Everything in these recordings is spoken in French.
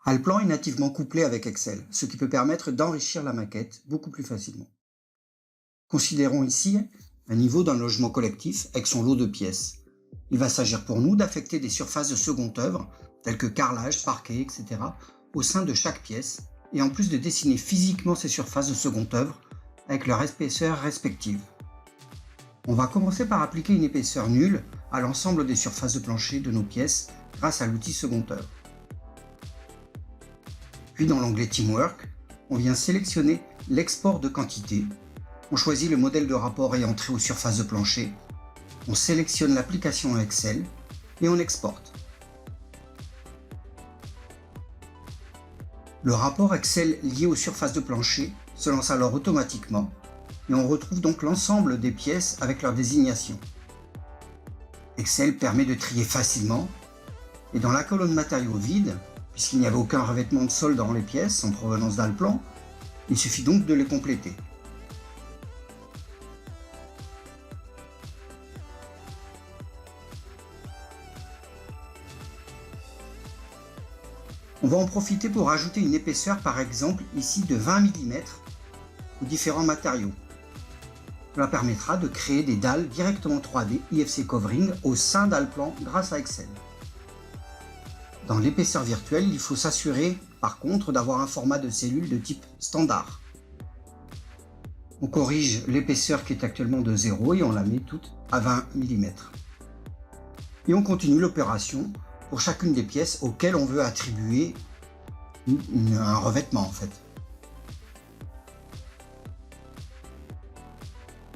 Allplan est nativement couplé avec Excel, ce qui peut permettre d'enrichir la maquette beaucoup plus facilement. Considérons ici un niveau d'un logement collectif avec son lot de pièces. Il va s'agir pour nous d'affecter des surfaces de seconde œuvre, telles que carrelage, parquet, etc., au sein de chaque pièce, et en plus de dessiner physiquement ces surfaces de seconde œuvre avec leur épaisseur respective. On va commencer par appliquer une épaisseur nulle à l'ensemble des surfaces de plancher de nos pièces grâce à l'outil seconde œuvre. Puis dans l'onglet Teamwork, on vient sélectionner l'export de quantité. On choisit le modèle de rapport ayant trait aux surfaces de plancher. On sélectionne l'application Excel et on exporte. Le rapport Excel lié aux surfaces de plancher se lance alors automatiquement et on retrouve donc l'ensemble des pièces avec leur désignation. Excel permet de trier facilement et dans la colonne matériaux vide, puisqu'il n'y avait aucun revêtement de sol dans les pièces en provenance d'Allplan, il suffit donc de les compléter. On va en profiter pour ajouter une épaisseur par exemple ici de 20 mm aux différents matériaux. Cela permettra de créer des dalles directement 3D IFC Covering au sein d'Allplan grâce à Excel. Dans l'épaisseur virtuelle, il faut s'assurer par contre d'avoir un format de cellule de type standard. On corrige l'épaisseur qui est actuellement de 0 et on la met toute à 20 mm. Et on continue l'opération pour chacune des pièces auxquelles on veut attribuer un revêtement en fait.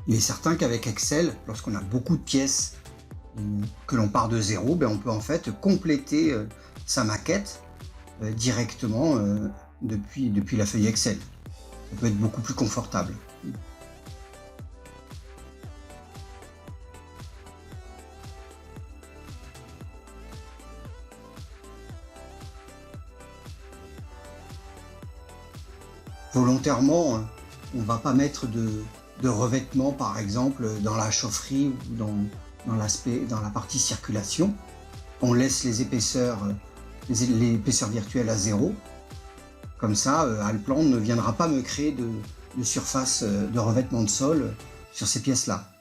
Il est certain qu'avec Excel, lorsqu'on a beaucoup de pièces que l'on part de 0, on peut en fait compléter sa maquette directement depuis la feuille Excel. Ça peut être beaucoup plus confortable. Volontairement, on ne va pas mettre de revêtement par exemple dans la chaufferie ou dans la partie circulation. On laisse les épaisseurs virtuelles à 0. Comme ça, Allplan ne viendra pas me créer de surface de revêtement de sol sur ces pièces-là.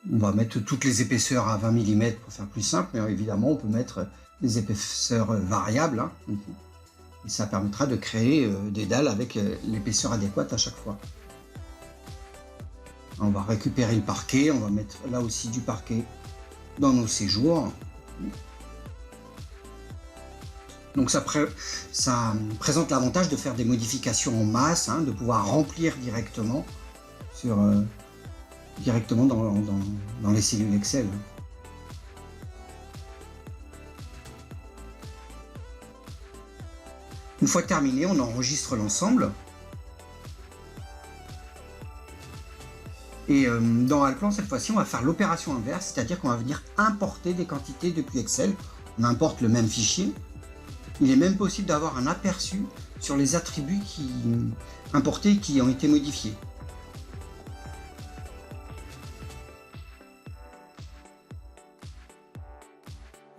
On va mettre toutes les épaisseurs à 20 mm pour faire plus simple, mais évidemment on peut mettre des épaisseurs variables. Et ça permettra de créer des dalles avec l'épaisseur adéquate à chaque fois. On va récupérer le parquet, on va mettre là aussi du parquet dans nos séjours. Donc ça présente l'avantage de faire des modifications en masse, de pouvoir remplir directement dans les cellules Excel. Une fois terminé, on enregistre l'ensemble. Et dans Allplan, cette fois-ci, on va faire l'opération inverse, c'est-à-dire qu'on va venir importer des quantités depuis Excel. On importe le même fichier. Il est même possible d'avoir un aperçu sur les attributs importés qui ont été modifiés.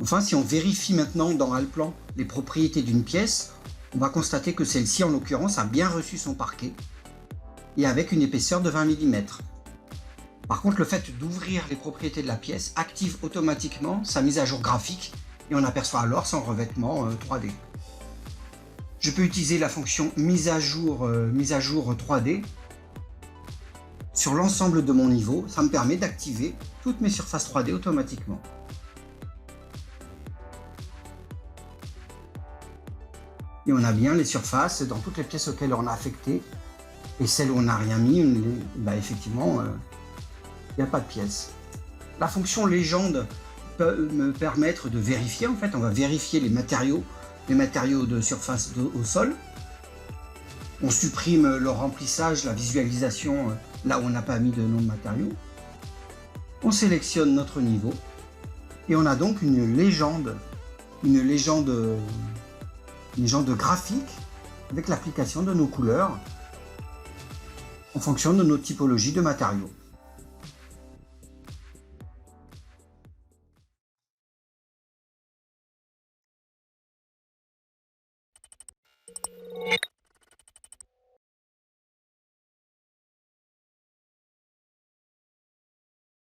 Enfin, si on vérifie maintenant dans Allplan les propriétés d'une pièce, on va constater que celle-ci, en l'occurrence, a bien reçu son parquet et avec une épaisseur de 20 mm. Par contre, le fait d'ouvrir les propriétés de la pièce active automatiquement sa mise à jour graphique et on aperçoit alors son revêtement 3D. Je peux utiliser la fonction mise à jour 3D sur l'ensemble de mon niveau. Ça me permet d'activer toutes mes surfaces 3D automatiquement. Et on a bien les surfaces dans toutes les pièces auxquelles on a affecté. Et celles où on n'a rien mis, effectivement, il n'y a pas de pièce. La fonction légende peut me permettre de vérifier. En fait, on va vérifier les matériaux de surface au sol. On supprime le remplissage, la visualisation, là où on n'a pas mis de nom de matériaux. On sélectionne notre niveau. Et on a donc une légende une légende graphique avec l'application de nos couleurs en fonction de nos typologies de matériaux.